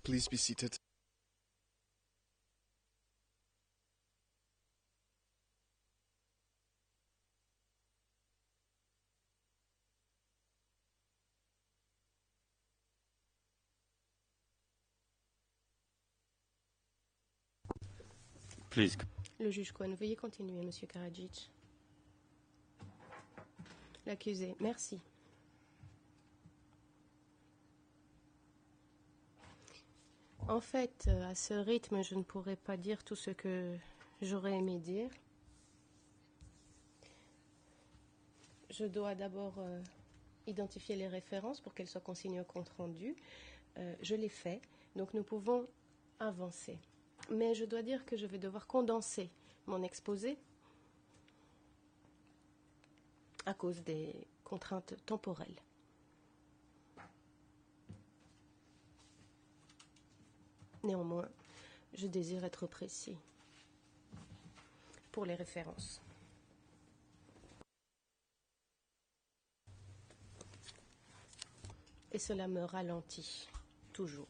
Please be seated. Please. Le juge Cohen, veuillez continuer, Monsieur Karadzic. L'accusé, merci. En fait, à ce rythme, je ne pourrais pas dire tout ce que j'aurais aimé dire. Je dois d'abord identifier les références pour qu'elles soient consignées au compte-rendu. Je l'ai fait, donc nous pouvons avancer. Mais je dois dire que je vais devoir condenser mon exposé à cause des contraintes temporelles. Néanmoins, je désire être précis pour les références. Et cela me ralentit toujours.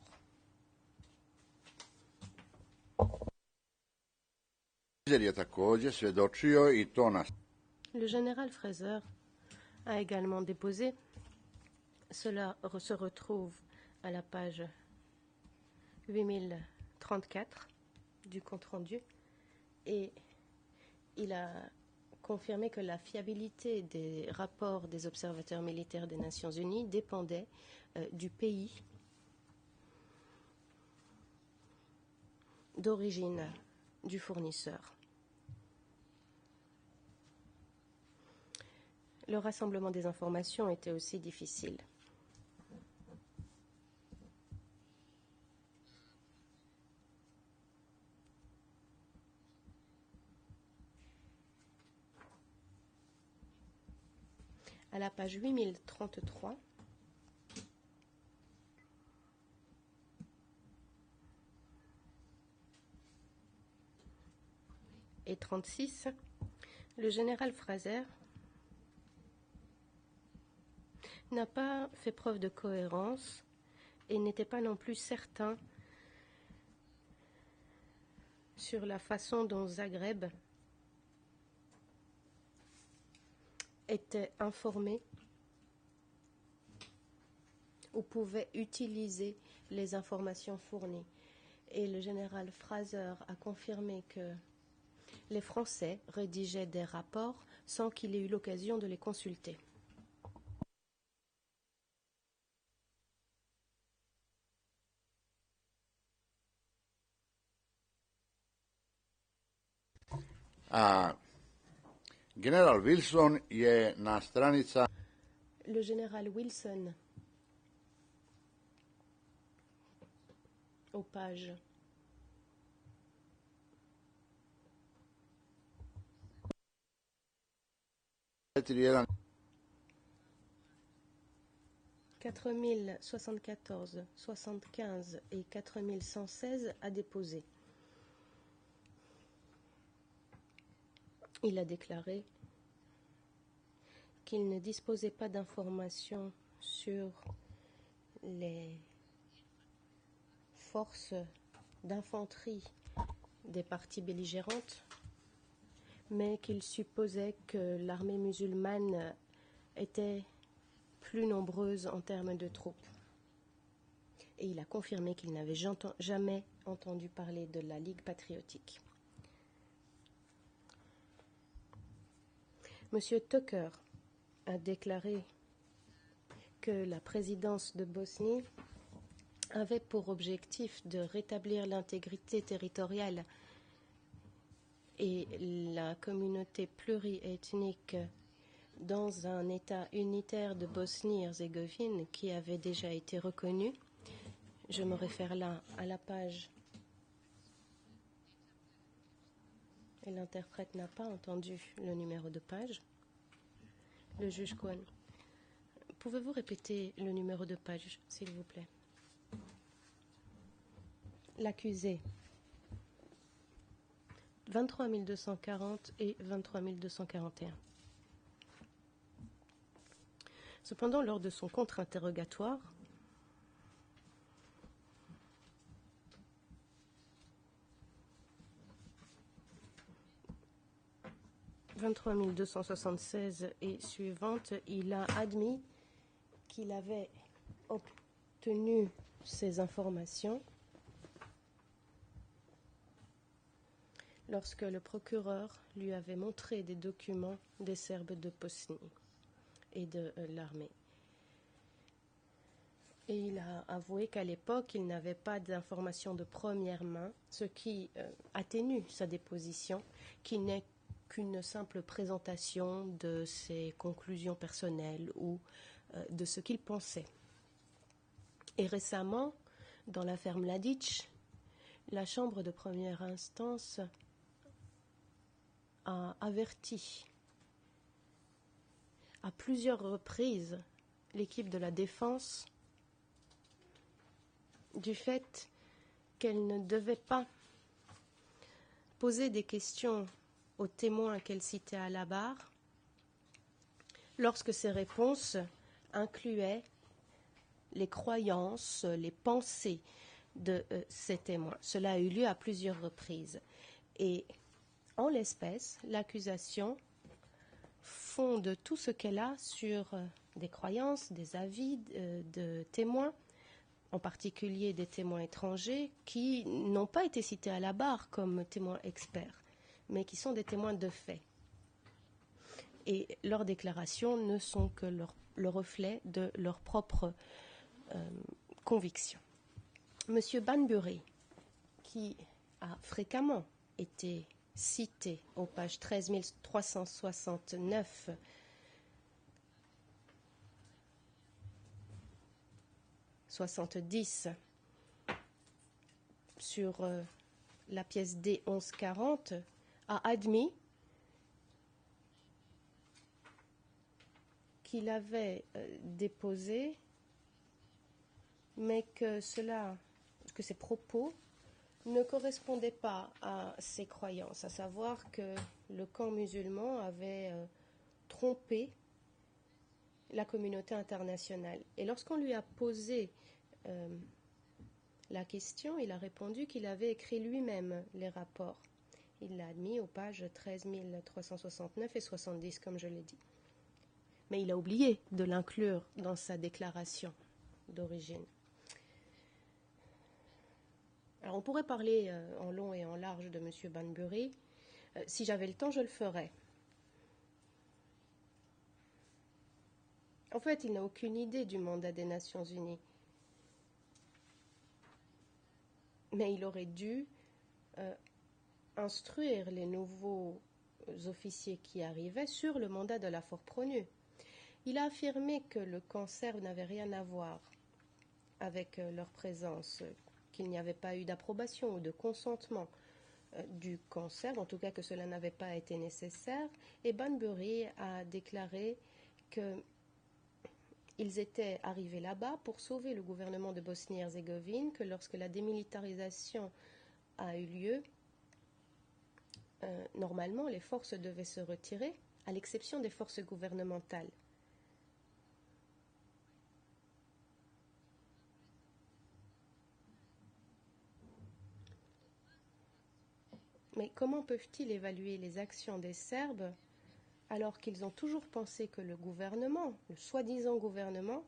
Le général Fraser a également déposé. Cela se retrouve à la page 8034 du compte-rendu. Et il a confirmé que la fiabilité des rapports des observateurs militaires des Nations Unies dépendait du pays d'origine du fournisseur. Le rassemblement des informations était aussi difficile. À la page 8033, et 36, le général Fraser n'a pas fait preuve de cohérence et n'était pas non plus certain sur la façon dont Zagreb était informé ou pouvait utiliser les informations fournies. Et le général Fraser a confirmé que les Français rédigeaient des rapports sans qu'il ait eu l'occasion de les consulter. General Wilson je na stranica... Le général Wilson, aux pages 4074, 75 et 4116 a déposé. Il a déclaré qu'il ne disposait pas d'informations sur les forces d'infanterie des parties belligérantes, mais qu'il supposait que l'armée musulmane était plus nombreuse en termes de troupes. Et il a confirmé qu'il n'avait jamais entendu parler de la Ligue patriotique. Monsieur Tucker a déclaré que la présidence de Bosnie avait pour objectif de rétablir l'intégrité territoriale et la communauté pluriethnique dans un État unitaire de Bosnie-Herzégovine qui avait déjà été reconnu. Je me réfère là à la page. Et l'interprète n'a pas entendu le numéro de page. Le juge Cohen, pouvez-vous répéter le numéro de page, s'il vous plaît? L'accusé. 23 240 et 23 241. Cependant, lors de son contre-interrogatoire, 23 276 et suivante, il a admis qu'il avait obtenu ces informations lorsque le procureur lui avait montré des documents des Serbes de Bosnie et de l'armée. Et il a avoué qu'à l'époque, il n'avait pas d'informations de première main, ce qui atténue sa déposition, qui n'est qu'une simple présentation de ses conclusions personnelles ou de ce qu'il pensait. Et récemment, dans l'affaire Mladic, la Chambre de première instance a averti à plusieurs reprises l'équipe de la défense du fait qu'elle ne devait pas poser des questions aux témoins qu'elle citait à la barre lorsque ces réponses incluaient les croyances, les pensées de ces témoins. Cela a eu lieu à plusieurs reprises. Et en l'espèce, l'accusation fonde tout ce qu'elle a sur des croyances, des avis de témoins, en particulier des témoins étrangers qui n'ont pas été cités à la barre comme témoins experts, mais qui sont des témoins de fait. Et leurs déclarations ne sont que le reflet de leur propre conviction. Monsieur Banbury, qui a fréquemment été cité aux pages 13 369 70 sur la pièce D 1140, a admis qu'il avait déposé, mais que ses propos ne correspondaient pas à ses croyances, à savoir que le camp musulman avait trompé la communauté internationale. Et lorsqu'on lui a posé la question, il a répondu qu'il avait écrit lui-même les rapports. Il l'a admis aux pages 13 369 et 70, comme je l'ai dit. Mais il a oublié de l'inclure dans sa déclaration d'origine. Alors on pourrait parler en long et en large de M. Banbury. Si j'avais le temps, je le ferais. En fait, il n'a aucune idée du mandat des Nations Unies. Mais il aurait dû instruire les nouveaux officiers qui arrivaient sur le mandat de la Force-Pronu. Il a affirmé que le cancer n'avait rien à voir avec leur présence, qu'il n'y avait pas eu d'approbation ou de consentement du cancer, en tout cas que cela n'avait pas été nécessaire. Et Banbury a déclaré qu'ils étaient arrivés là-bas pour sauver le gouvernement de Bosnie-Herzégovine, que lorsque la démilitarisation a eu lieu, normalement les forces devaient se retirer, à l'exception des forces gouvernementales. Mais comment peuvent-ils évaluer les actions des Serbes alors qu'ils ont toujours pensé que le gouvernement, le soi-disant gouvernement,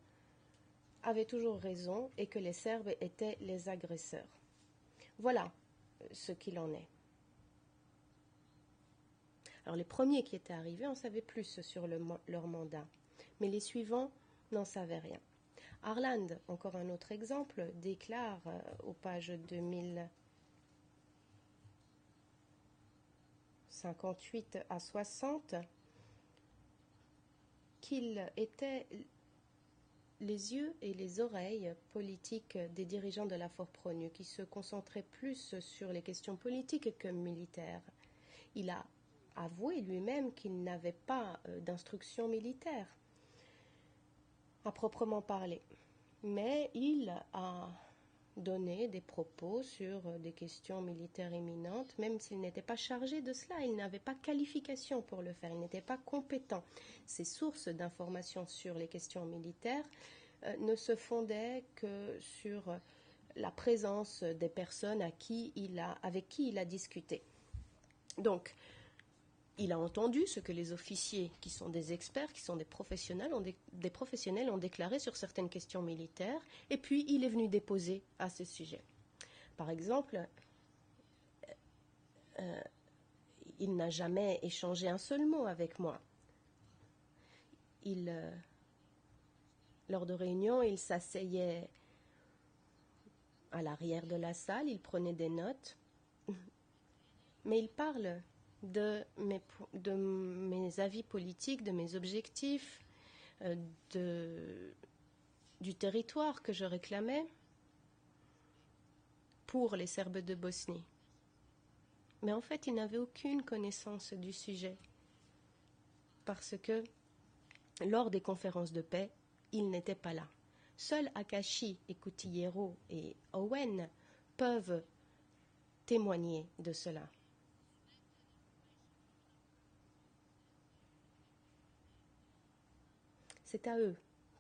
avait toujours raison et que les Serbes étaient les agresseurs? Voilà ce qu'il en est. Alors les premiers qui étaient arrivés en savaient plus sur leur mandat, mais les suivants n'en savaient rien. Harland, encore un autre exemple, déclare aux pages 2058 à 60 qu'il était les yeux et les oreilles politiques des dirigeants de la Force-Pronu, qui se concentraient plus sur les questions politiques que militaires. Il a avoué lui-même qu'il n'avait pas d'instruction militaire, à proprement parler. Mais il a donné des propos sur des questions militaires imminentes, même s'il n'était pas chargé de cela, il n'avait pas qualification pour le faire, il n'était pas compétent. Ses sources d'informations sur les questions militaires ne se fondaient que sur la présence des personnes avec qui il a discuté. Donc, il a entendu ce que les officiers, qui sont des experts, qui sont des professionnels, ont déclaré sur certaines questions militaires, et puis il est venu déposer à ce sujet. Par exemple, il n'a jamais échangé un seul mot avec moi. Lors de réunions, il s'asseyait à l'arrière de la salle, il prenait des notes, mais il parle de mes avis politiques, de mes objectifs, du territoire que je réclamais pour les Serbes de Bosnie. Mais en fait, il n'avait aucune connaissance du sujet, parce que lors des conférences de paix, il n'était pas là. Seuls Akashi et Kutiyero et Owen peuvent témoigner de cela. C'est à eux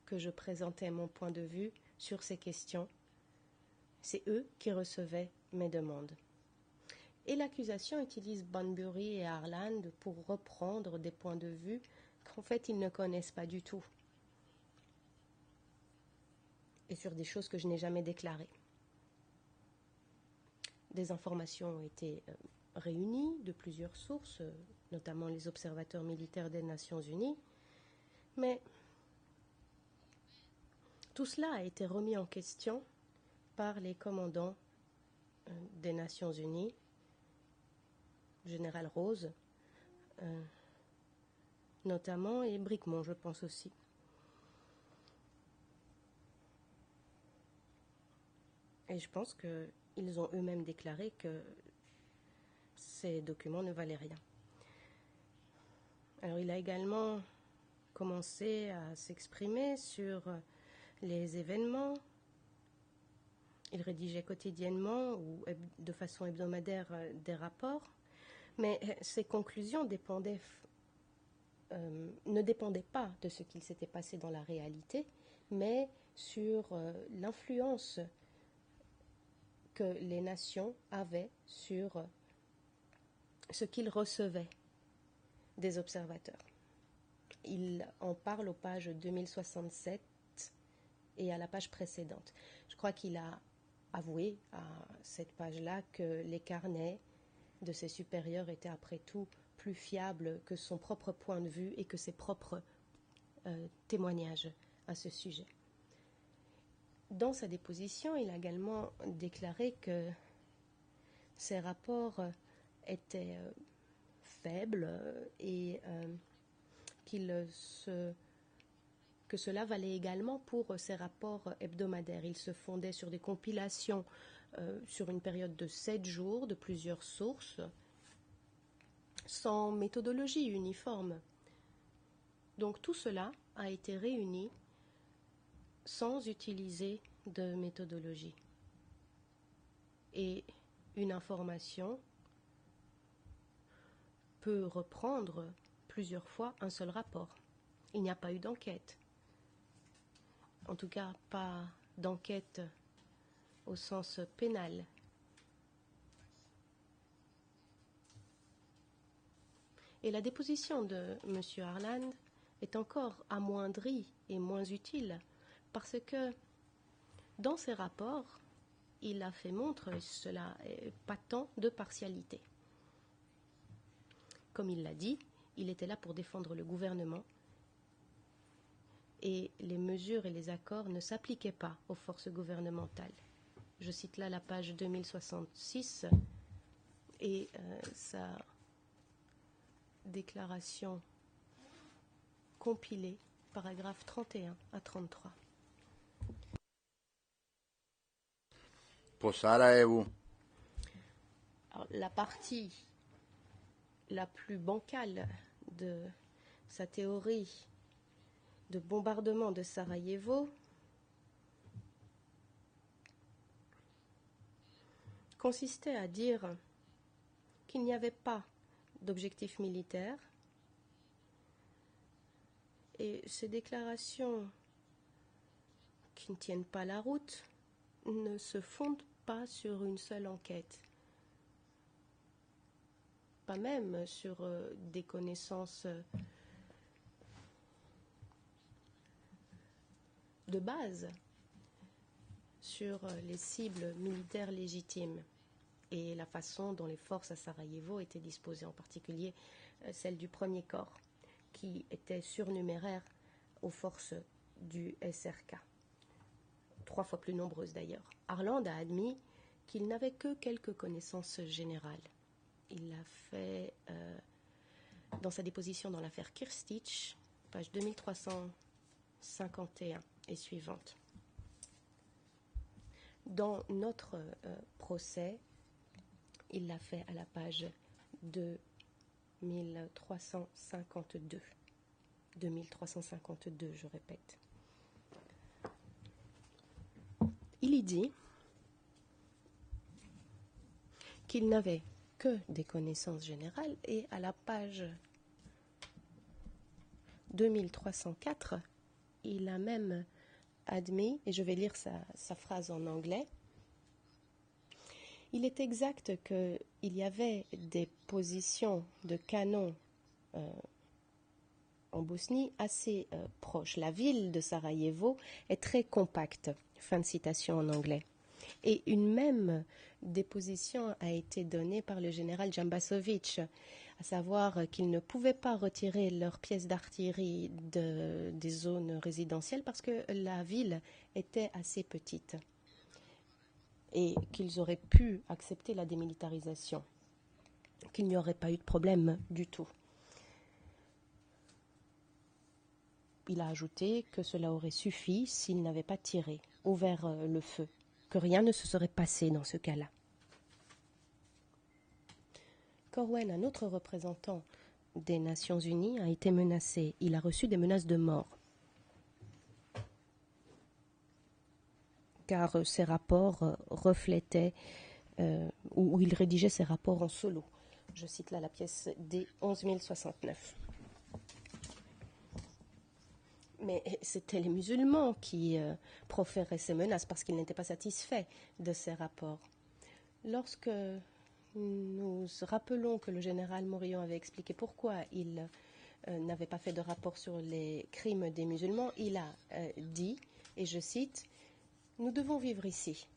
que je présentais mon point de vue sur ces questions. C'est eux qui recevaient mes demandes. Et l'accusation utilise Bunbury et Harland pour reprendre des points de vue qu'en fait ils ne connaissent pas du tout. Et sur des choses que je n'ai jamais déclarées. Des informations ont été réunies de plusieurs sources, notamment les observateurs militaires des Nations Unies, mais tout cela a été remis en question par les commandants des Nations Unies, Général Rose, notamment, et Bricmont, je pense aussi. Et je pense qu'ils ont eux-mêmes déclaré que ces documents ne valaient rien. Alors il a également commencé à s'exprimer sur les événements. Il rédigeait quotidiennement ou de façon hebdomadaire des rapports, mais ses conclusions ne dépendaient pas de ce qu'il s'était passé dans la réalité, mais sur l'influence que les nations avaient sur ce qu'ils recevaient des observateurs. Il en parle aux pages 2067 et à la page précédente. Je crois qu'il a avoué à cette page-là que les carnets de ses supérieurs étaient après tout plus fiables que son propre point de vue et que ses propres témoignages à ce sujet. Dans sa déposition, il a également déclaré que ces rapports étaient faibles et que cela valait également pour ces rapports hebdomadaires. Il se fondait sur des compilations sur une période de 7 jours de plusieurs sources, sans méthodologie uniforme. Donc tout cela a été réuni sans utiliser de méthodologie. Et une information peut reprendre plusieurs fois un seul rapport. Il n'y a pas eu d'enquête. En tout cas, pas d'enquête au sens pénal. Et la déposition de M. Harland est encore amoindrie et moins utile parce que dans ses rapports, il a fait montre, et cela est patent, de partialité. Comme il l'a dit, il était là pour défendre le gouvernement et les mesures et les accords ne s'appliquaient pas aux forces gouvernementales. Je cite là la page 2066 et sa déclaration compilée, paragraphes 31 à 33. Po Sarajevu. Alors, la partie la plus bancale de sa théorie de bombardement de Sarajevo consistait à dire qu'il n'y avait pas d'objectif militaire et ces déclarations qui ne tiennent pas la route ne se fondent pas sur une seule enquête. pas même sur des connaissances de base sur les cibles militaires légitimes et la façon dont les forces à Sarajevo étaient disposées, en particulier celle du premier corps, qui était surnuméraire aux forces du SRK, 3 fois plus nombreuses d'ailleurs. Harland a admis qu'il n'avait que quelques connaissances générales. Il l'a fait dans sa déposition dans l'affaire Kirstich, page 2351 et suivante. Dans notre procès, il l'a fait à la page 2352. 2352, je répète. Il y dit qu'il n'avait que des connaissances générales et à la page 2304, il a même admis, et je vais lire sa phrase en anglais, il est exact qu'il y avait des positions de canons en Bosnie assez proches. La ville de Sarajevo est très compacte. Fin de citation en anglais. Et une même déposition a été donnée par le général Djambasovic, à savoir qu'ils ne pouvaient pas retirer leurs pièces d'artillerie des zones résidentielles parce que la ville était assez petite et qu'ils auraient pu accepter la démilitarisation, qu'il n'y aurait pas eu de problème du tout. Il a ajouté que cela aurait suffi s'ils n'avaient pas tiré, ouvert le feu, que rien ne se serait passé dans ce cas-là. Corwen, un autre représentant des Nations Unies, a été menacé. Il a reçu des menaces de mort, car ses rapports reflétaient, ou il rédigeait ses rapports en solo. Je cite là la pièce D 11069. Mais c'était les musulmans qui proféraient ces menaces parce qu'ils n'étaient pas satisfaits de ces rapports. Lorsque nous rappelons que le général Morillon avait expliqué pourquoi il n'avait pas fait de rapport sur les crimes des musulmans, il a dit, et je cite, « Nous devons vivre ici ».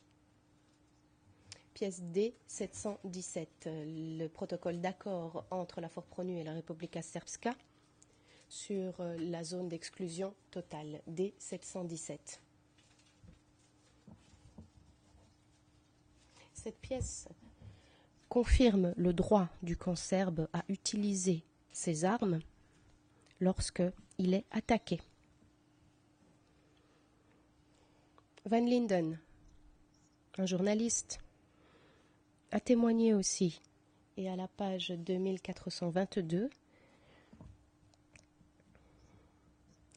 Pièce D 717, le protocole d'accord entre la Force-Pronu et la Republika Srpska sur la zone d'exclusion totale, D 717. Cette pièce confirme le droit du camp serbe à utiliser ses armes lorsqu'il est attaqué. Van Linden, un journaliste, a témoigné aussi, et à la page 2422,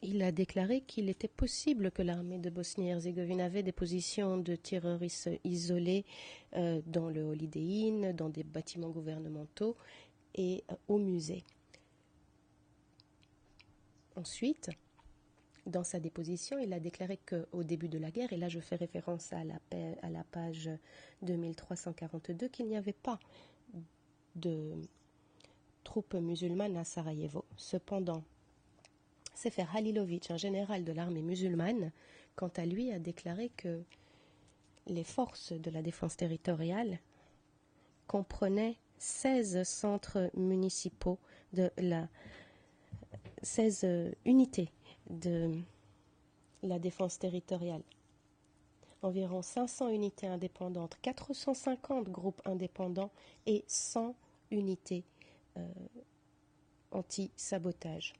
il a déclaré qu'il était possible que l'armée de Bosnie-Herzégovine avait des positions de terroristes isolées dans le Holiday Inn, dans des bâtiments gouvernementaux et au musée. Ensuite, dans sa déposition, il a déclaré qu'au début de la guerre, et là je fais référence à la page 2342, qu'il n'y avait pas de troupes musulmanes à Sarajevo. Cependant, Sefer Halilovic, un général de l'armée musulmane, quant à lui, a déclaré que les forces de la défense territoriale comprenaient 16 centres municipaux 16 unités de la défense territoriale. Environ 500 unités indépendantes, 450 groupes indépendants et 100 unités anti-sabotage.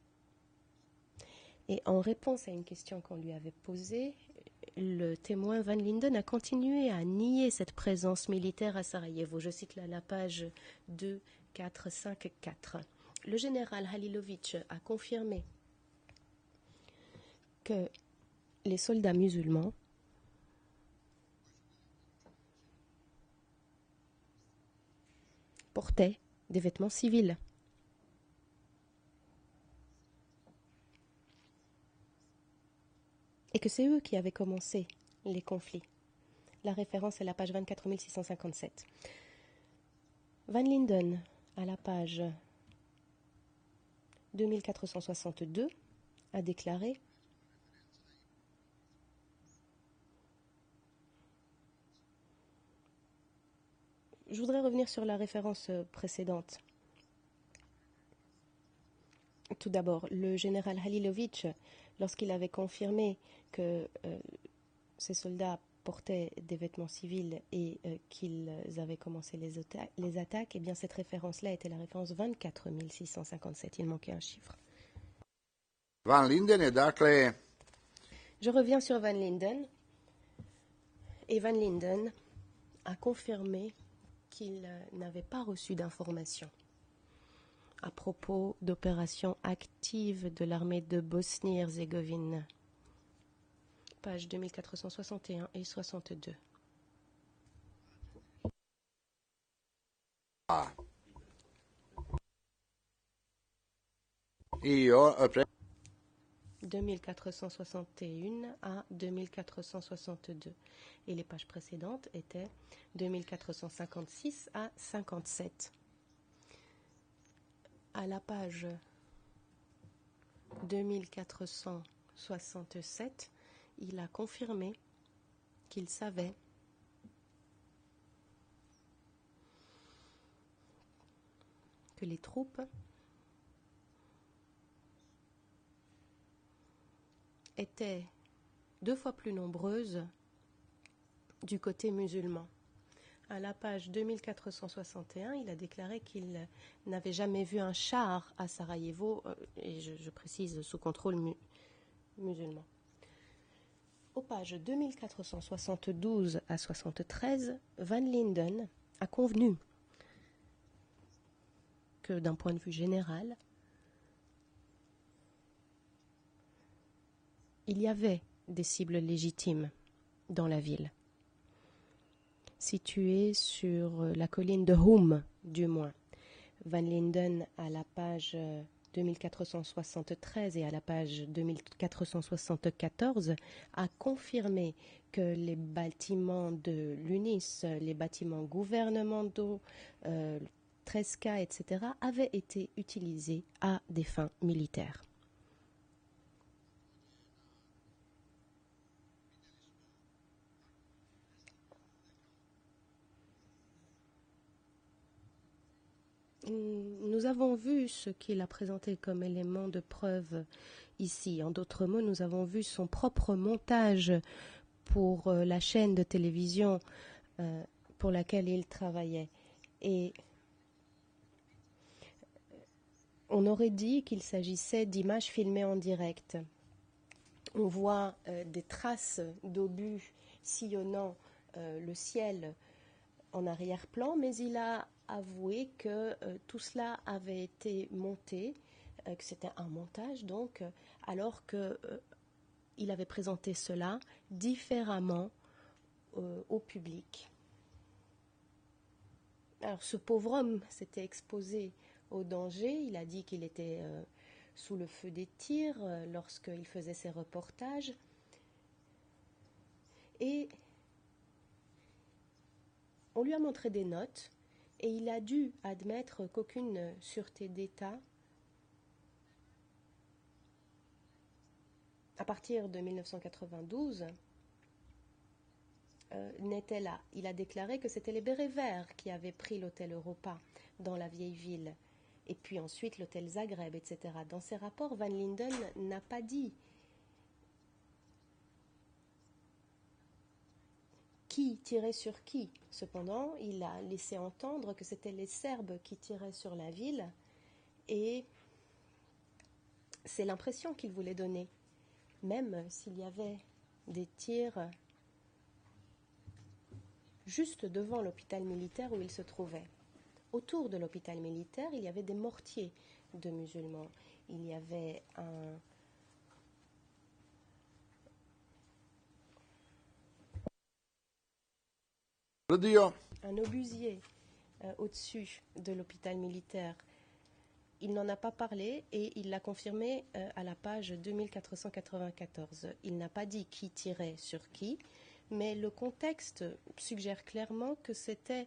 Et en réponse à une question qu'on lui avait posée, le témoin Van Linden a continué à nier cette présence militaire à Sarajevo. Je cite là la page 2454. Le général Halilovic a confirmé que les soldats musulmans portaient des vêtements civils. Et que c'est eux qui avaient commencé les conflits. La référence est la page 24657. Van Linden à la page 2462, a déclaré Je voudrais revenir sur la référence précédente. Tout d'abord, le général Halilovic, lorsqu'il avait confirmé que ces soldats portaient des vêtements civils et qu'ils avaient commencé les attaques, eh bien cette référence-là était la référence 24 657. Il manquait un chiffre. Van Linden est dakle... Je reviens sur Van Linden. Et Van Linden a confirmé qu'il n'avait pas reçu d'informations à propos d'opérations actives de l'armée de Bosnie-Herzégovine. Pages 2461 et 62. Io 2461 à 2462. Et les pages précédentes étaient 2456 à 57. À la page 2467, il a confirmé qu'il savait que les troupes étaient 2 fois plus nombreuses du côté musulman. À la page 2461, il a déclaré qu'il n'avait jamais vu un char à Sarajevo, et je précise sous contrôle musulman. Aux pages 2472 à 73, Van Linden a convenu que d'un point de vue général, il y avait des cibles légitimes dans la ville, située sur la colline de Houm, du moins. Van Linden, à la page 2473 et à la page 2474, a confirmé que les bâtiments de l'UNIS, les bâtiments gouvernementaux, Tresca, etc., avaient été utilisés à des fins militaires. Nous avons vu ce qu'il a présenté comme élément de preuve ici. En d'autres mots, nous avons vu son propre montage pour la chaîne de télévision pour laquelle il travaillait. Et on aurait dit qu'il s'agissait d'images filmées en direct. On voit des traces d'obus sillonnant le ciel en arrière-plan, mais il a avoué que tout cela avait été monté, que c'était un montage donc, alors qu'il avait présenté cela différemment au public. Alors ce pauvre homme s'était exposé au danger, il a dit qu'il était sous le feu des tirs lorsqu'il faisait ses reportages, et on lui a montré des notes et il a dû admettre qu'aucune sûreté d'État, à partir de 1992, n'était là. Il a déclaré que c'était les bérets verts qui avaient pris l'hôtel Europa dans la vieille ville, et puis ensuite l'hôtel Zagreb, etc. Dans ses rapports, Van Linden n'a pas dit qui tirait sur qui. Cependant, il a laissé entendre que c'était les Serbes qui tiraient sur la ville, et c'est l'impression qu'il voulait donner, même s'il y avait des tirs juste devant l'hôpital militaire où il se trouvait. Autour de l'hôpital militaire, il y avait des mortiers de musulmans. Il y avait un obusier au-dessus de l'hôpital militaire. Il n'en a pas parlé et il l'a confirmé à la page 2494. Il n'a pas dit qui tirait sur qui, mais le contexte suggère clairement que c'était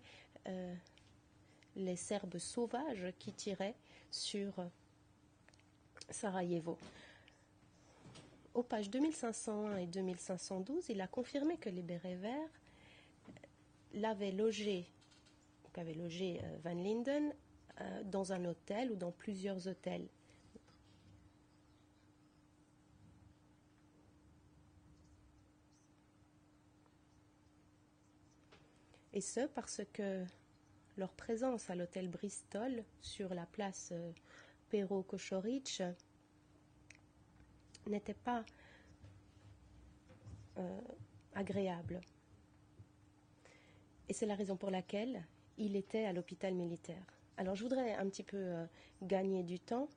les Serbes sauvages qui tiraient sur Sarajevo. Aux pages 2501 et 2512, il a confirmé que les bérets verts qu'avait logé Van Linden dans un hôtel ou dans plusieurs hôtels. Et ce, parce que leur présence à l'hôtel Bristol, sur la place Pero Košorić, n'était pas agréable. Et c'est la raison pour laquelle il était à l'hôpital militaire. Alors je voudrais un petit peu gagner du temps,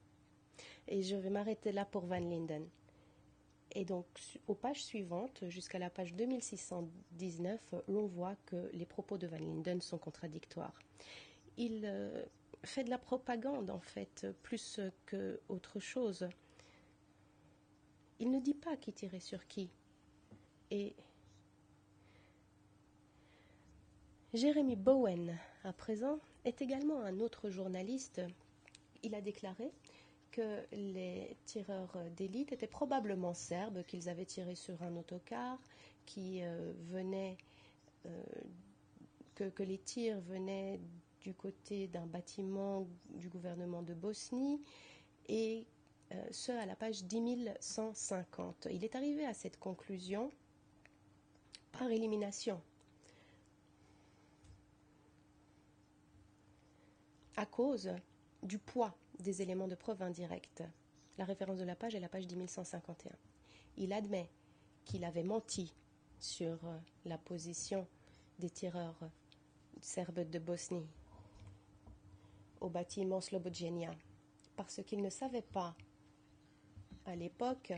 et je vais m'arrêter là pour Van Linden. Et donc, aux pages suivantes, jusqu'à la page 2619, l'on voit que les propos de Van Linden sont contradictoires. Il fait de la propagande, en fait, plus qu'autre chose. Il ne dit pas qui tirait sur qui. Et Jeremy Bowen, à présent, est également un autre journaliste. Il a déclaré que les tireurs d'élite étaient probablement serbes, qu'ils avaient tiré sur un autocar, que les tirs venaient du côté d'un bâtiment du gouvernement de Bosnie, et ce à la page 10150. Il est arrivé à cette conclusion par élimination, à cause du poids des éléments de preuve indirects. La référence de la page est la page 10151. Il admet qu'il avait menti sur la position des tireurs serbes de Bosnie au bâtiment Slobodjenja, parce qu'il ne savait pas à l'époque.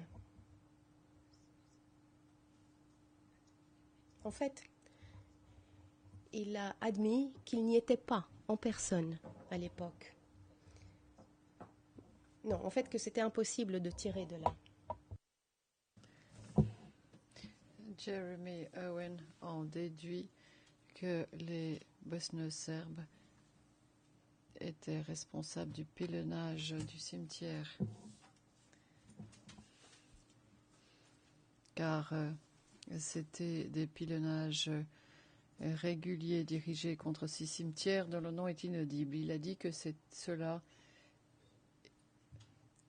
En fait, il a admis qu'il n'y était pas en personne à l'époque. Non, en fait, que c'était impossible de tirer de là. Jeremy Owen en déduit que les bosno-serbes étaient responsables du pilonnage du cimetière, car c'était des pilonnages réguliers dirigés contre ces cimetières dont le nom est inaudible. Il a dit que cela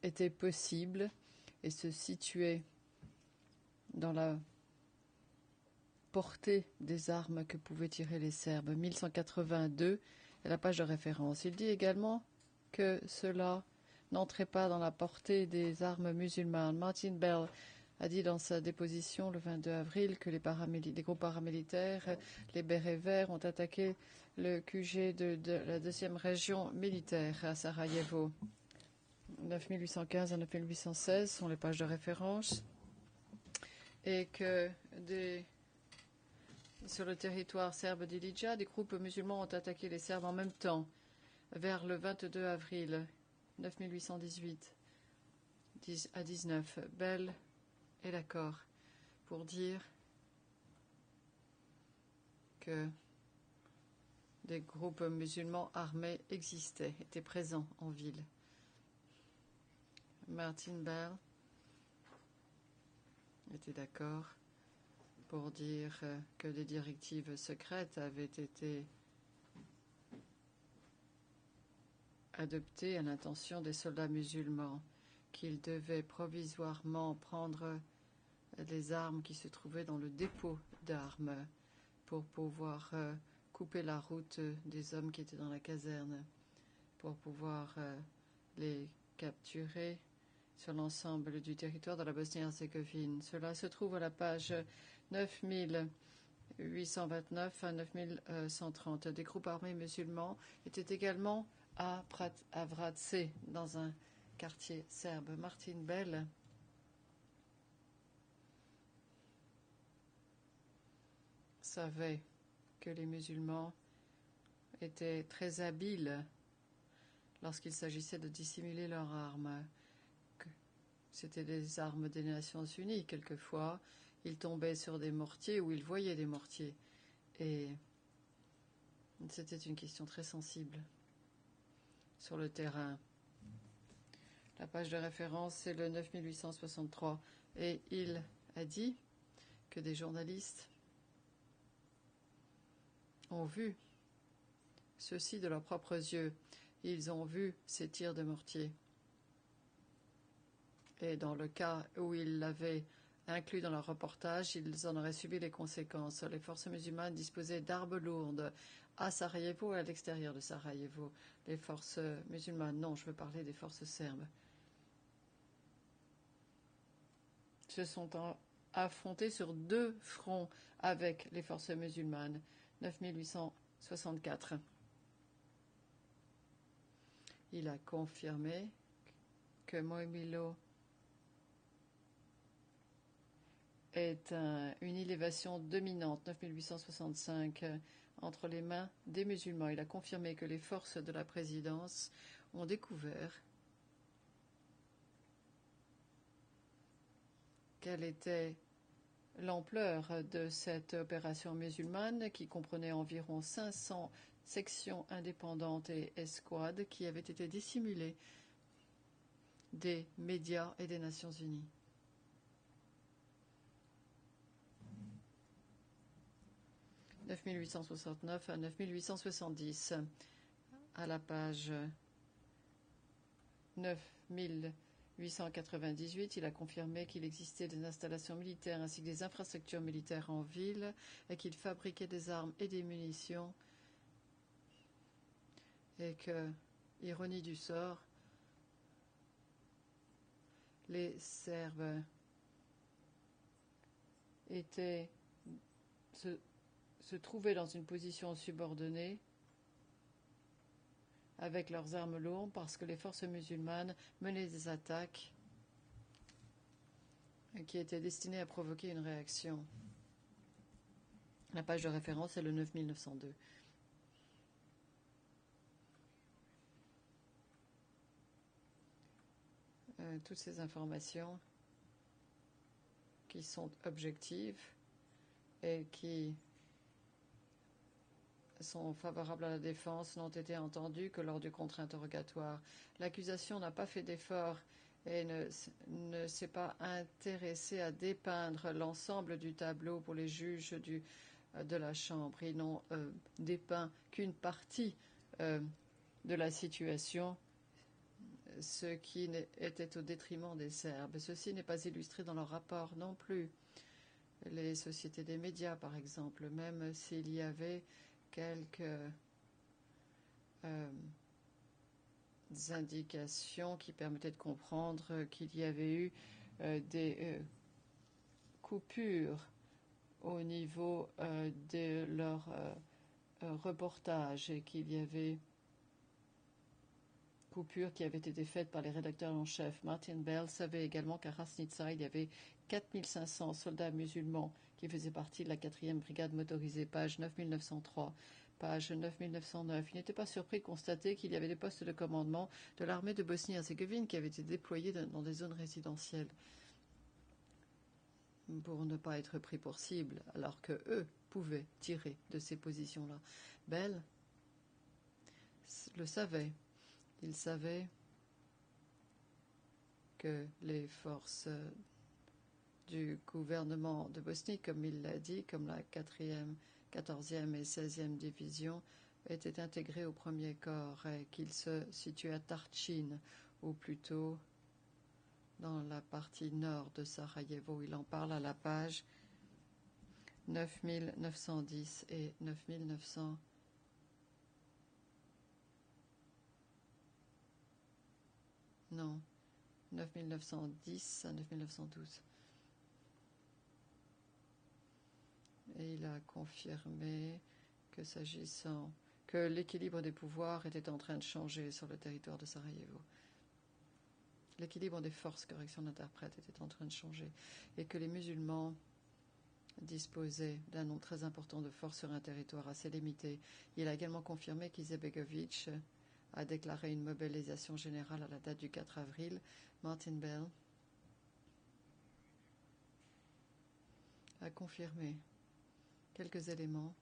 était possible et se situait dans la portée des armes que pouvaient tirer les Serbes. 1182 est la page de référence. Il dit également que cela n'entrait pas dans la portée des armes musulmanes. Martin Bell a dit dans sa déposition le 22 avril que les groupes paramilitaires, les bérets verts, ont attaqué le QG de la 2e région militaire à Sarajevo. 9815 à 9816 sont les pages de référence. Et que sur le territoire serbe d'Ilidja, des groupes musulmans ont attaqué les Serbes en même temps, vers le 22 avril 9818 à 19. Bell est d'accord pour dire que des groupes musulmans armés existaient, étaient présents en ville. Martin Bell était d'accord pour dire que des directives secrètes avaient été adoptées à l'intention des soldats musulmans, qu'ils devaient provisoirement prendre les armes qui se trouvaient dans le dépôt d'armes pour pouvoir couper la route des hommes qui étaient dans la caserne, pour pouvoir les capturer sur l'ensemble du territoire de la Bosnie-Herzégovine. Cela se trouve à la page 9829 à 9130. Des groupes armés musulmans étaient également à Vrace, dans un quartier serbe. Martin Bell savait que les musulmans étaient très habiles lorsqu'il s'agissait de dissimuler leurs armes. C'était des armes des Nations Unies. Quelquefois, ils tombaient sur des mortiers ou ils voyaient des mortiers. Et c'était une question très sensible sur le terrain. La page de référence, c'est le 9863. Et il a dit que des journalistes ont vu ceci de leurs propres yeux. Ils ont vu ces tirs de mortier. Et dans le cas où ils l'avaient inclus dans leur reportage, ils en auraient subi les conséquences. Les forces musulmanes disposaient d'armes lourdes à Sarajevo et à l'extérieur de Sarajevo. Les forces musulmanes, non, je veux parler des forces serbes, se sont affrontés sur 2 fronts avec les forces musulmanes. 9864. Il a confirmé que Moimilo est une élévation dominante, 9865, entre les mains des musulmans. Il a confirmé que les forces de la présidence ont découvert quelle était l'ampleur de cette opération musulmane qui comprenait environ 500 sections indépendantes et escouades qui avaient été dissimulées des médias et des Nations Unies. « 9869 à 9870, à la page 9898, il a confirmé qu'il existait des installations militaires ainsi que des infrastructures militaires en ville et qu'il fabriquait des armes et des munitions et que, ironie du sort, les Serbes se trouvaient dans une position subordonnée avec leurs armes lourdes parce que les forces musulmanes menaient des attaques qui étaient destinées à provoquer une réaction. La page de référence est le 9902. Toutes ces informations qui sont objectives et qui sont favorables à la défense n'ont été entendues que lors du contre-interrogatoire. L'accusation n'a pas fait d'effort et ne s'est pas intéressée à dépeindre l'ensemble du tableau pour les juges de la Chambre. Ils n'ont dépeint qu'une partie de la situation, ce qui était au détriment des Serbes. Ceci n'est pas illustré dans leur rapport non plus. Les sociétés des médias, par exemple, même s'il y avait quelques indications qui permettaient de comprendre qu'il y avait eu des coupures au niveau de leur reportage et qu'il y avait coupures qui avaient été faites par les rédacteurs en chef. Martin Bell savait également qu'à Rasnitsa, il y avait 4500 soldats musulmans qui faisaient partie de la 4e brigade motorisée, page 9903, page 9909. Il n'était pas surpris de constater qu'il y avait des postes de commandement de l'armée de Bosnie-Herzégovine qui avaient été déployés dans des zones résidentielles pour ne pas être pris pour cible, alors que eux pouvaient tirer de ces positions-là. Bell le savait. Il savait que les forces du gouvernement de Bosnie, comme il l'a dit, comme la 4e, 14e et 16e division, étaient intégrées au 1er corps et qu'il se situait à Tarchin, ou plutôt dans la partie nord de Sarajevo. Il en parle à la page 9910 et 9900. Non, 9910 à 9912. Et il a confirmé que que l'équilibre des pouvoirs était en train de changer sur le territoire de Sarajevo. L'équilibre des forces, correction d'interprète, était en train de changer et que les musulmans disposaient d'un nombre très important de forces sur un territoire assez limité. Il a également confirmé qu'Izetbegovic a déclaré une mobilisation générale à la date du 4 avril. Martin Bell a confirmé quelques éléments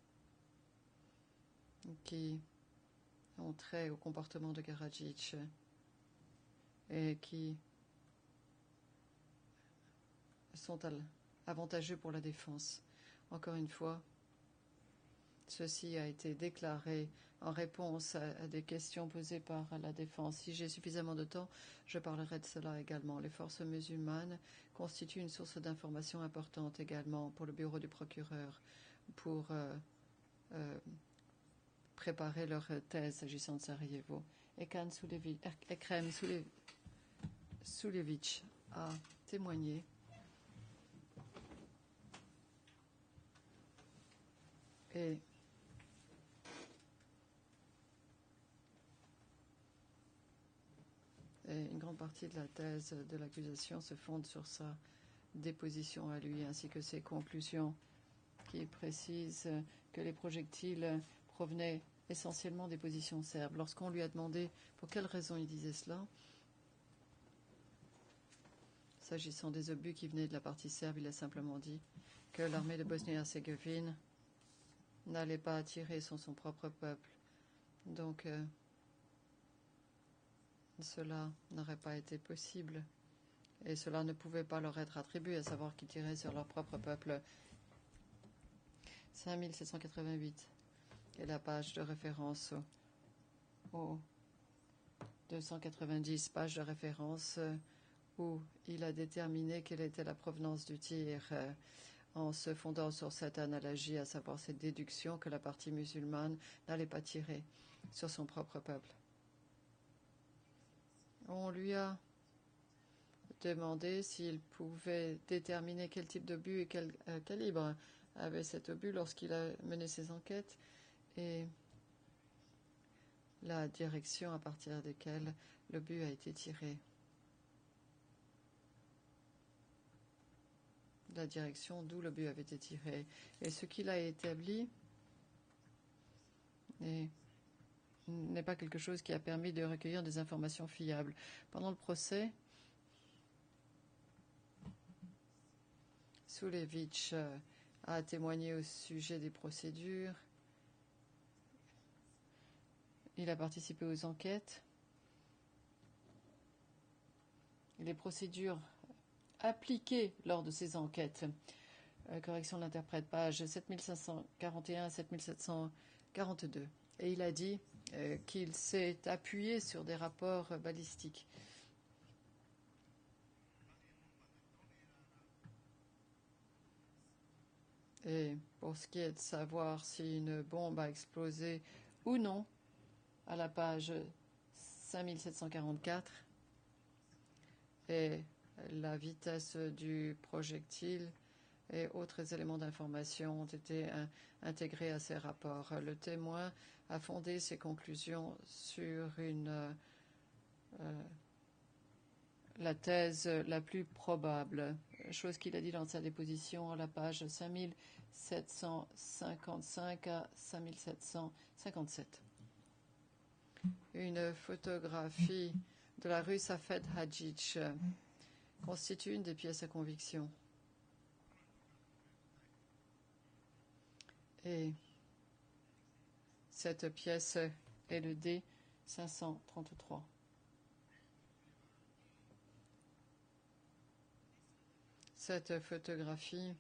qui ont trait au comportement de Karadzic et qui sont avantageux pour la défense. Encore une fois, ceci a été déclaré en réponse à des questions posées par la défense. Si j'ai suffisamment de temps, je parlerai de cela également. Les forces musulmanes constituent une source d'information importante également pour le bureau du procureur pour préparer leur thèse s'agissant de Sarajevo. Ekrem Suljevic a témoigné et une grande partie de la thèse de l'accusation se fonde sur sa déposition à lui, ainsi que ses conclusions qui précisent que les projectiles provenaient essentiellement des positions serbes. Lorsqu'on lui a demandé pour quelle raison il disait cela, s'agissant des obus qui venaient de la partie serbe, il a simplement dit que l'armée de Bosnie-Herzégovine n'allait pas tirer sur son propre peuple. Donc, cela n'aurait pas été possible. Et cela ne pouvait pas leur être attribué, à savoir qu'ils tiraient sur leur propre peuple. 5788 est la page de référence au 290, page de référence où il a déterminé quelle était la provenance du tir en se fondant sur cette analogie, à savoir cette déduction que la partie musulmane n'allait pas tirer sur son propre peuple. On lui a demandé s'il pouvait déterminer quel type d'obus et quel calibre avait cet obus lorsqu'il a mené ses enquêtes et la direction à partir de laquelle l'obus a été tiré. La direction d'où l'obus avait été tiré. Et ce qu'il a établi n'est pas quelque chose qui a permis de recueillir des informations fiables. Pendant le procès, Suljevic a témoigné au sujet des procédures. Il a participé aux enquêtes. Les procédures appliquées lors de ces enquêtes. Correction de l'interprète, page 7541 à 7742. Et il a dit qu'il s'est appuyé sur des rapports balistiques. Et pour ce qui est de savoir si une bombe a explosé ou non, à la page 5744, et la vitesse du projectile et autres éléments d'information ont été intégrés à ces rapports. Le témoin a fondé ses conclusions sur la thèse la plus probable, chose qu'il a dit dans sa déposition à la page 5755 à 5757. Une photographie de la rue Safed Hadjic constitue une des pièces à conviction. Et cette pièce est le D533. Cette photographie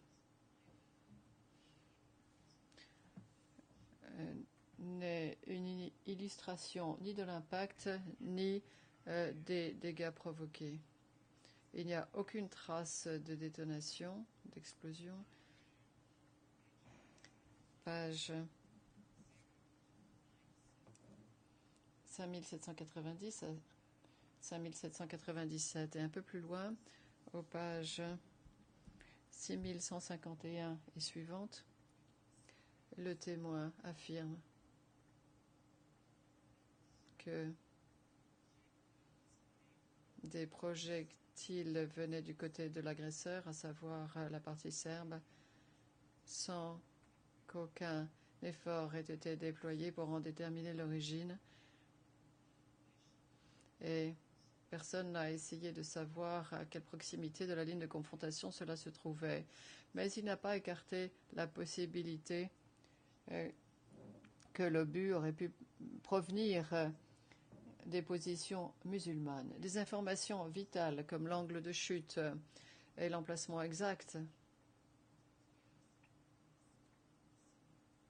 n'est une illustration ni de l'impact ni des dégâts provoqués. Il n'y a aucune trace de détonation, d'explosion. Page 5790 à 5797 et un peu plus loin, aux pages 6151 et suivantes, le témoin affirme que des projectiles venaient du côté de l'agresseur, à savoir la partie serbe, sans qu'aucun effort ait été déployé pour en déterminer l'origine. Et personne n'a essayé de savoir à quelle proximité de la ligne de confrontation cela se trouvait. Mais il n'a pas écarté la possibilité que l'obus aurait pu provenir des positions musulmanes. Des informations vitales comme l'angle de chute et l'emplacement exact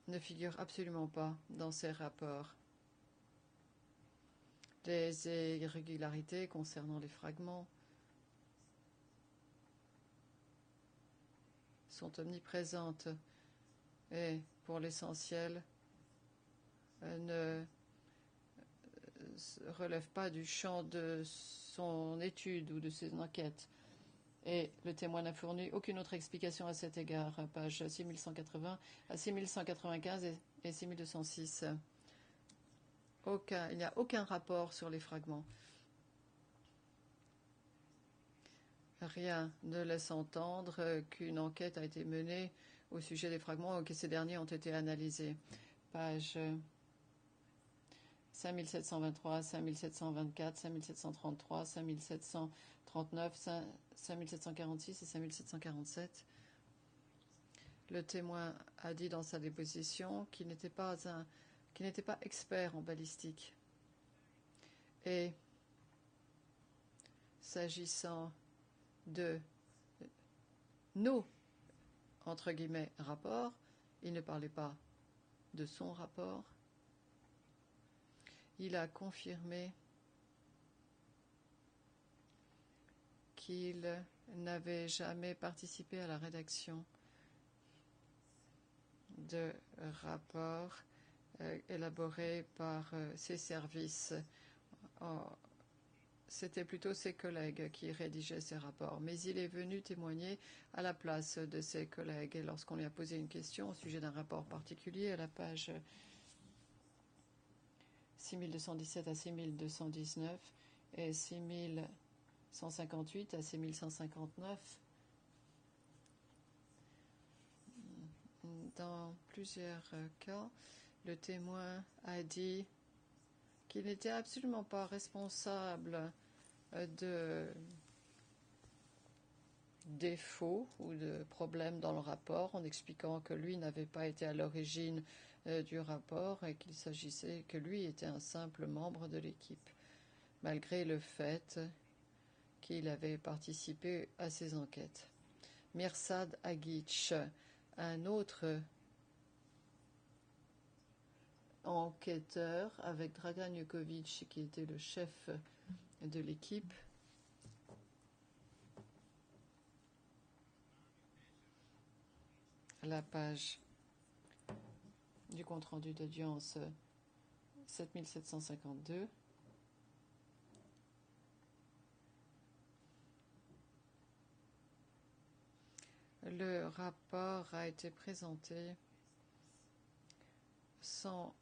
ne figurent absolument pas dans ces rapports. Des irrégularités concernant les fragments sont omniprésentes et, pour l'essentiel, ne relèvent pas du champ de son étude ou de ses enquêtes. Et le témoin n'a fourni aucune autre explication à cet égard, page 6180 à 6195 et 6206. Il n'y a aucun rapport sur les fragments. Rien ne laisse entendre qu'une enquête a été menée au sujet des fragments ou que ces derniers ont été analysés. Page 5723, 5724, 5733, 5739, 5746 et 5747. Le témoin a dit dans sa déposition qu'il n'était pas expert en balistique. Et s'agissant de nos, entre guillemets, rapports, il ne parlait pas de son rapport. Il a confirmé qu'il n'avait jamais participé à la rédaction de rapports élaborés par ses services. C'était plutôt ses collègues qui rédigeaient ces rapports. Mais il est venu témoigner à la place de ses collègues. Et lorsqu'on lui a posé une question au sujet d'un rapport particulier, à la page 6217 à 6219 et 6158 à 6159, dans plusieurs cas, le témoin a dit qu'il n'était absolument pas responsable de défauts ou de problèmes dans le rapport, en expliquant que lui n'avait pas été à l'origine du rapport et qu'il s'agissait que lui était un simple membre de l'équipe, malgré le fait qu'il avait participé à ces enquêtes. Mirsad Agic, un autre enquêteur avec Dragan Jukovic, qui était le chef de l'équipe, à la page du compte-rendu d'audience 7752. Le rapport a été présenté sans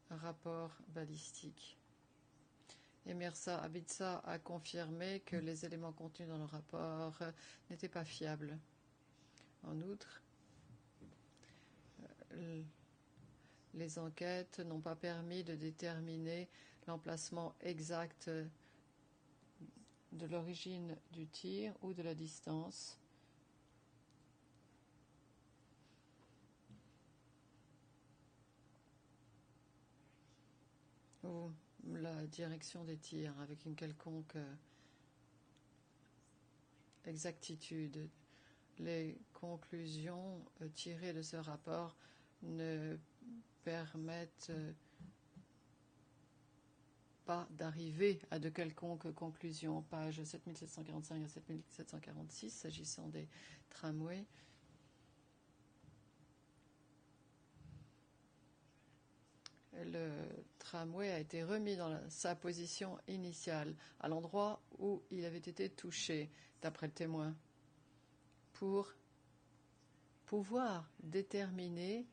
rapport balistique. Et Mirza Abitsa a confirmé que les éléments contenus dans le rapport n'étaient pas fiables. En outre, les enquêtes n'ont pas permis de déterminer l'emplacement exact de l'origine du tir ou de la distance. Ou la direction des tirs avec une quelconque exactitude. Les conclusions tirées de ce rapport ne permettent pas d'arriver à de quelconques conclusions. Page 7745 à 7746, s'agissant des tramways. Le tramway a été remis dans sa position initiale, à l'endroit où il avait été touché, d'après le témoin, pour pouvoir déterminer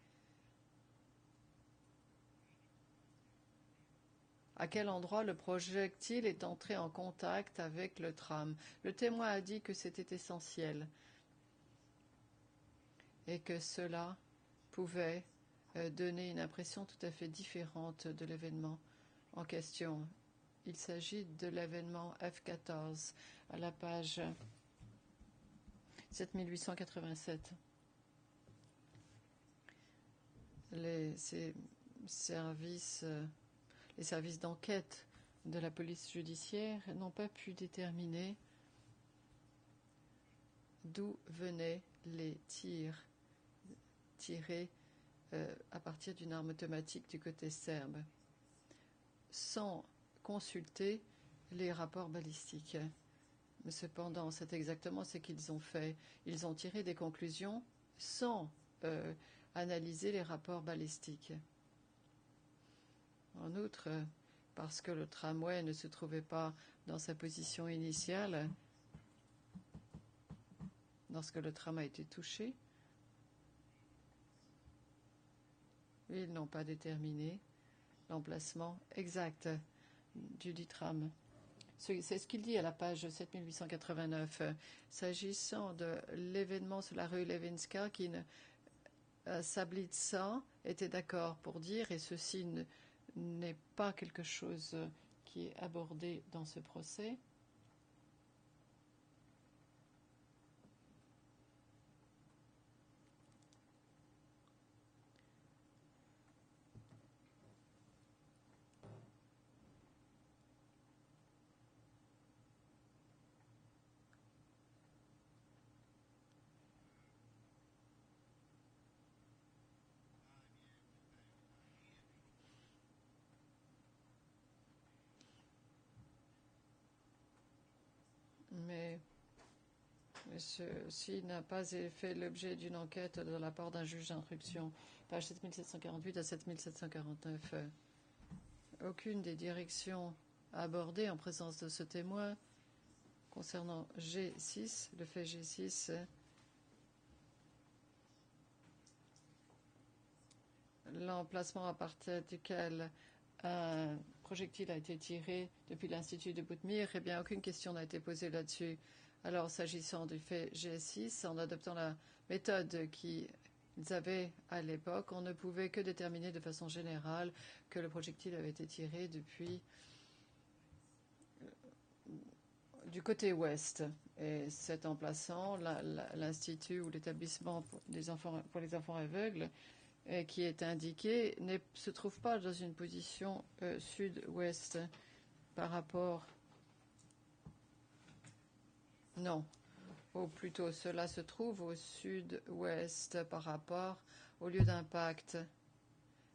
à quel endroit le projectile est entré en contact avec le tram. Le témoin a dit que c'était essentiel et que cela pouvait donner une impression tout à fait différente de l'événement en question. Il s'agit de l'événement F14 à la page 7887. Ces les services d'enquête de la police judiciaire n'ont pas pu déterminer d'où venaient les tirs tirés à partir d'une arme automatique du côté serbe, sans consulter les rapports balistiques. Mais cependant, c'est exactement ce qu'ils ont fait. Ils ont tiré des conclusions sans analyser les rapports balistiques. En outre, parce que le tramway ne se trouvait pas dans sa position initiale, lorsque le tram a été touché, ils n'ont pas déterminé l'emplacement exact du dit tram. C'est ce qu'il dit à la page 7889. S'agissant de l'événement sur la rue Levinska, Sablitsa était d'accord pour dire, et ceci n'est pas quelque chose qui est abordé dans ce procès, mais ceci n'a pas fait l'objet d'une enquête de la part d'un juge d'instruction. Page 7748 à 7749. Aucune des directions abordées en présence de ce témoin concernant G6, le fait G6, l'emplacement à partir duquel un projectile a été tiré depuis l'Institut de Boutmir, eh bien, aucune question n'a été posée là-dessus. Alors, s'agissant du fait G6, en adoptant la méthode qu'ils avaient à l'époque, on ne pouvait que déterminer de façon générale que le projectile avait été tiré depuis du côté ouest. Et cet emplacement, l'Institut ou l'établissement pour les enfants aveugles, qui est indiqué, ne se trouve pas dans une position sud-ouest par rapport. Non. Ou plutôt, cela se trouve au sud-ouest par rapport au lieu d'impact.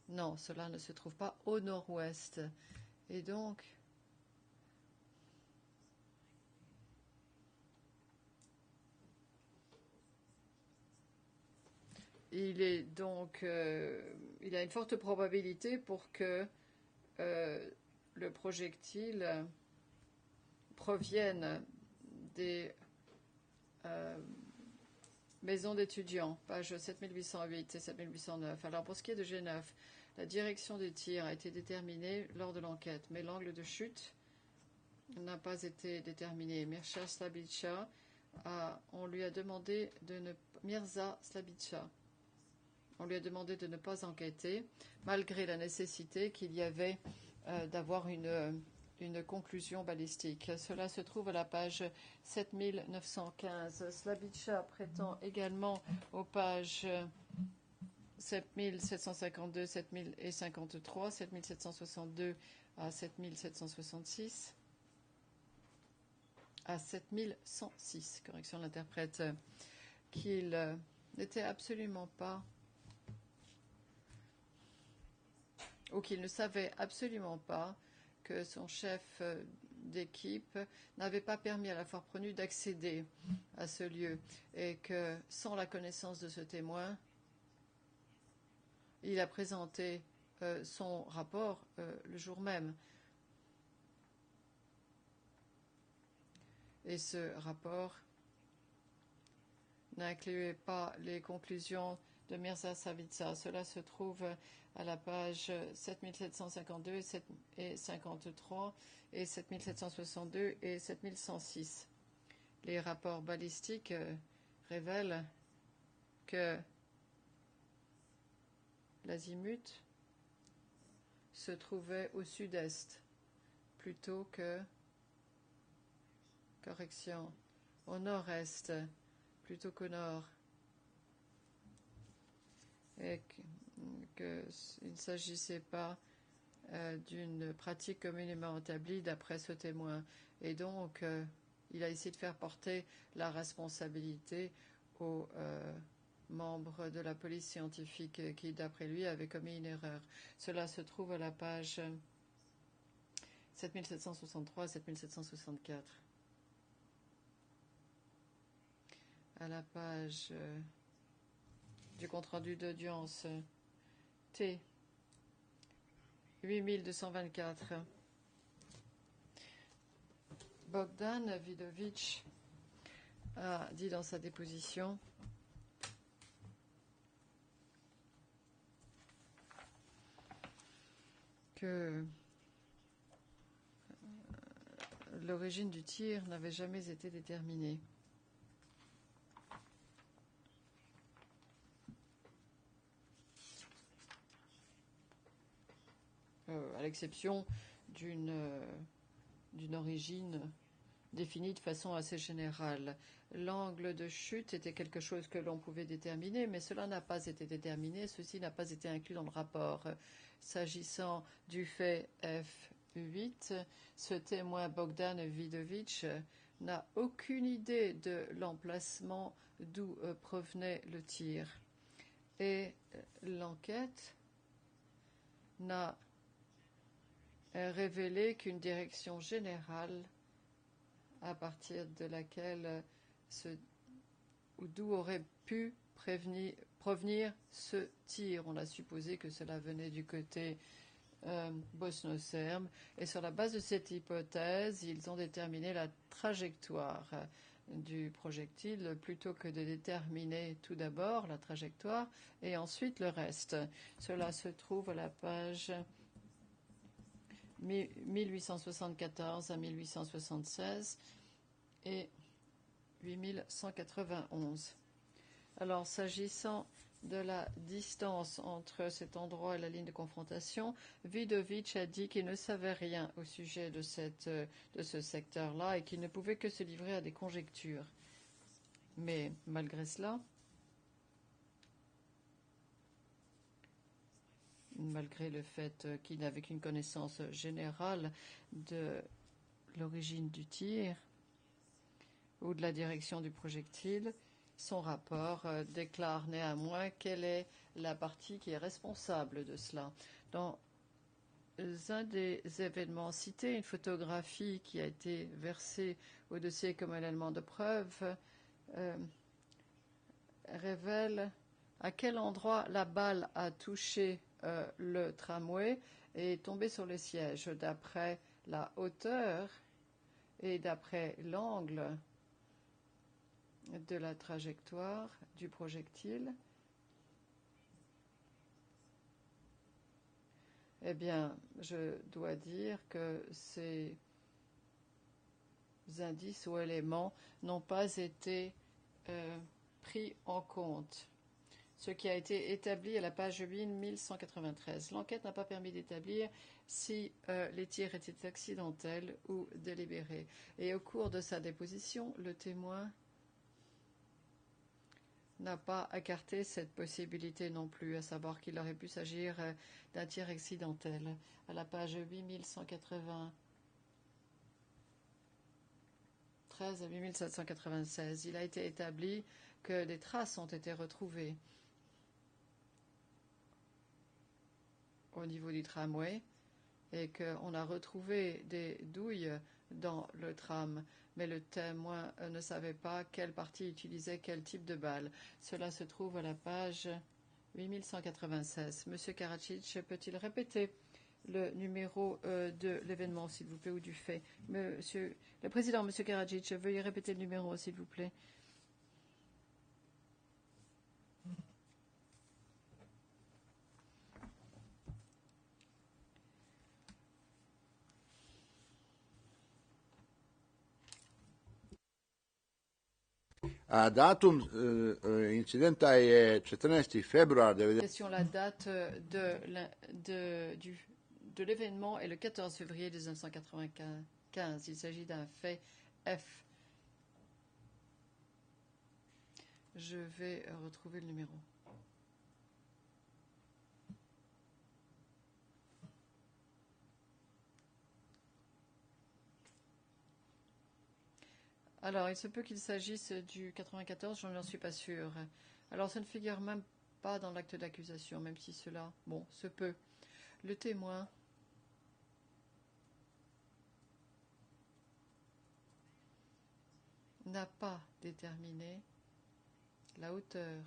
Non, cela ne se trouve pas au nord-ouest. Et donc, il y a une forte probabilité pour que le projectile provienne des maisons d'étudiants, pages 7808 et 7809. Alors pour ce qui est de G9, la direction des tirs a été déterminée lors de l'enquête, mais l'angle de chute n'a pas été déterminé. Mirza Slabica, on lui a demandé de ne pas enquêter, malgré la nécessité qu'il y avait d'avoir une conclusion balistique. Cela se trouve à la page 7915. Slabica prétend également aux pages 7752, 7053, 7762 à 7766, à 7106, correction de l'interprète, qu'il n'était absolument pas, ou qu'il ne savait absolument pas que son chef d'équipe n'avait pas permis à la Forprenue d'accéder à ce lieu et que, sans la connaissance de ce témoin, il a présenté son rapport le jour même. Et ce rapport n'incluait pas les conclusions de Mirza Savica. Cela se trouve à la page 7752 et 53 et 7762 et 7106. Les rapports balistiques révèlent que l'azimut se trouvait au sud-est plutôt que, correction, au nord-est plutôt qu'au nord. Et et qu'il ne s'agissait pas d'une pratique communément établie d'après ce témoin. Et donc, il a essayé de faire porter la responsabilité aux membres de la police scientifique qui, d'après lui, avaient commis une erreur. Cela se trouve à la page 7763 et 7764. À la page du compte-rendu d'audience T 8224. Bogdan Vidovitch a dit dans sa déposition que l'origine du tir n'avait jamais été déterminée. À l'exception d'une origine définie de façon assez générale. L'angle de chute était quelque chose que l'on pouvait déterminer, mais cela n'a pas été déterminé, ceci n'a pas été inclus dans le rapport. S'agissant du fait F8, ce témoin Bogdan Vidovitch n'a aucune idée de l'emplacement d'où provenait le tir. Et l'enquête n'a révélé qu'une direction générale à partir de laquelle ou d'où aurait pu provenir ce tir. On a supposé que cela venait du côté bosno-serbe et sur la base de cette hypothèse, ils ont déterminé la trajectoire du projectile plutôt que de déterminer tout d'abord la trajectoire et ensuite le reste. Cela se trouve à la page 1874 à 1876 et 8191. Alors, s'agissant de la distance entre cet endroit et la ligne de confrontation, Vidovitch a dit qu'il ne savait rien au sujet de ce secteur-là et qu'il ne pouvait que se livrer à des conjectures. Mais malgré cela, malgré le fait qu'il n'avait qu'une connaissance générale de l'origine du tir ou de la direction du projectile, son rapport déclare néanmoins quelle est la partie qui est responsable de cela. Dans un des événements cités, une photographie qui a été versée au dossier comme un élément de preuve révèle à quel endroit la balle a touché le tramway et est tombée sur le siège. D'après la hauteur et d'après l'angle de la trajectoire du projectile, eh bien, je dois dire que ces indices ou éléments n'ont pas été pris en compte. Ce qui a été établi à la page 8193. L'enquête n'a pas permis d'établir si les tirs étaient accidentels ou délibérés. Et au cours de sa déposition, le témoin n'a pas écarté cette possibilité non plus, à savoir qu'il aurait pu s'agir d'un tir accidentel. À la page 8193 à 8796, il a été établi que des traces ont été retrouvées au niveau du tramway et qu'on a retrouvé des douilles dans le tram, mais le témoin ne savait pas quelle partie utilisait quel type de balle. Cela se trouve à la page 8196. Monsieur Karadzic, peut-il répéter le numéro de l'événement, s'il vous plaît, ou du fait? Monsieur le Président, Monsieur Karadzic, veuillez répéter le numéro, s'il vous plaît. Datum incidenta je 14. februar 90. Question, la date de l'événement est le 14 février 1995. Il s'agit d'un fait F. Je vais retrouver le numéro. Alors, il se peut qu'il s'agisse du 94, je n'en suis pas sûre. Alors, ça ne figure même pas dans l'acte d'accusation, même si cela, bon, se peut. Le témoin n'a pas déterminé la hauteur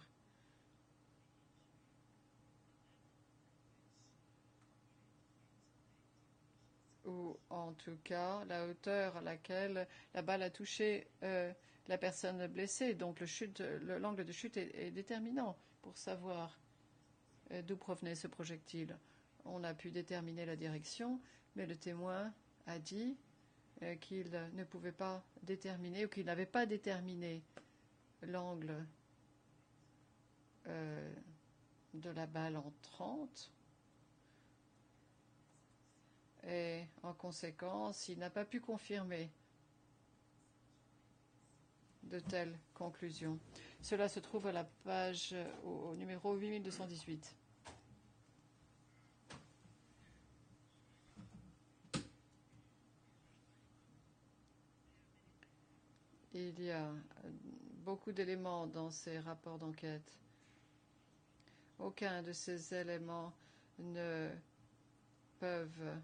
ou en tout cas la hauteur à laquelle la balle a touché la personne blessée. Donc l'angle de chute est déterminant pour savoir d'où provenait ce projectile. On a pu déterminer la direction, mais le témoin a dit qu'il ne pouvait pas déterminer ou qu'il n'avait pas déterminé l'angle de la balle entrante. Et en conséquence, il n'a pas pu confirmer de telles conclusions. Cela se trouve à la page au numéro 8218. Il y a beaucoup d'éléments dans ces rapports d'enquête. Aucun de ces éléments ne peuvent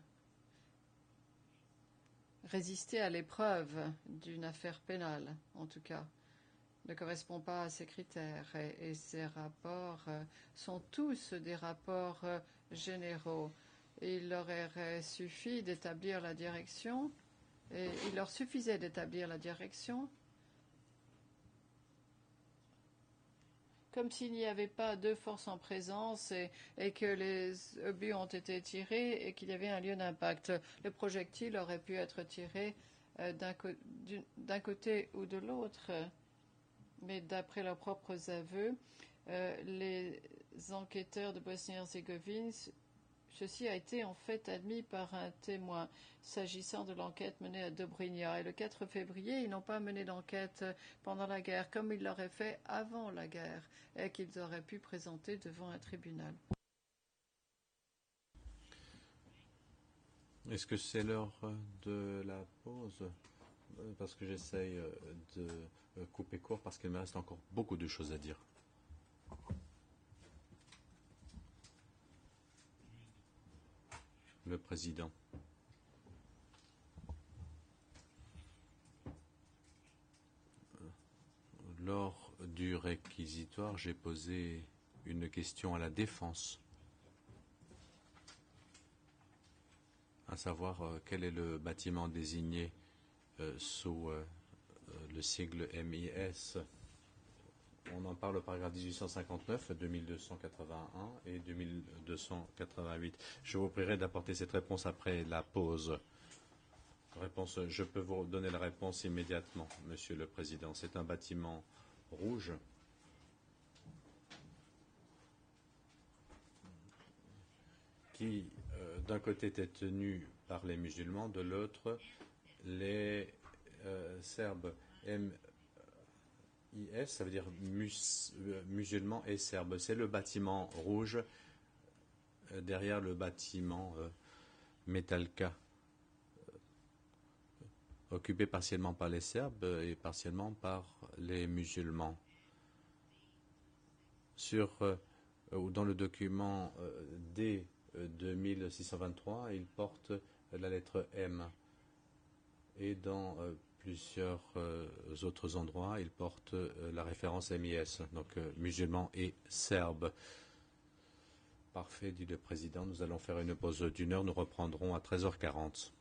résister à l'épreuve d'une affaire pénale, en tout cas, ne correspond pas à ces critères. Et ces rapports sont tous des rapports généraux. Il leur aurait suffi d'établir la direction, et il leur suffisait d'établir la direction, comme s'il n'y avait pas deux forces en présence et que les obus ont été tirés et qu'il y avait un lieu d'impact. Le projectile aurait pu être tiré d'un côté ou de l'autre, mais d'après leurs propres aveux, les enquêteurs de Bosnie-Herzégovine, ceci a été en fait admis par un témoin s'agissant de l'enquête menée à Dobrinja. Et le 4 février, ils n'ont pas mené d'enquête pendant la guerre comme ils l'auraient fait avant la guerre et qu'ils auraient pu présenter devant un tribunal. Est-ce que c'est l'heure de la pause? Parce que j'essaye de couper court parce qu'il me reste encore beaucoup de choses à dire. Le président. Lors du réquisitoire, j'ai posé une question à la défense, à savoir quel est le bâtiment désigné sous le sigle MIS. On en parle au paragraphe 1859, 2281 et 2288. Je vous prierai d'apporter cette réponse après la pause. Réponse, je peux vous donner la réponse immédiatement, Monsieur le Président. C'est un bâtiment rouge qui, d'un côté, était tenu par les musulmans, de l'autre, les Serbes. MIS, ça veut dire musulmans et serbes. C'est le bâtiment rouge derrière le bâtiment Metalka, occupé partiellement par les Serbes et partiellement par les musulmans. Dans le document D 2623, il porte la lettre M. Et dans plusieurs autres endroits, il porte la référence MIS, donc musulmans et serbes. Parfait, dit le président. Nous allons faire une pause d'1 heure. Nous reprendrons à 13h40.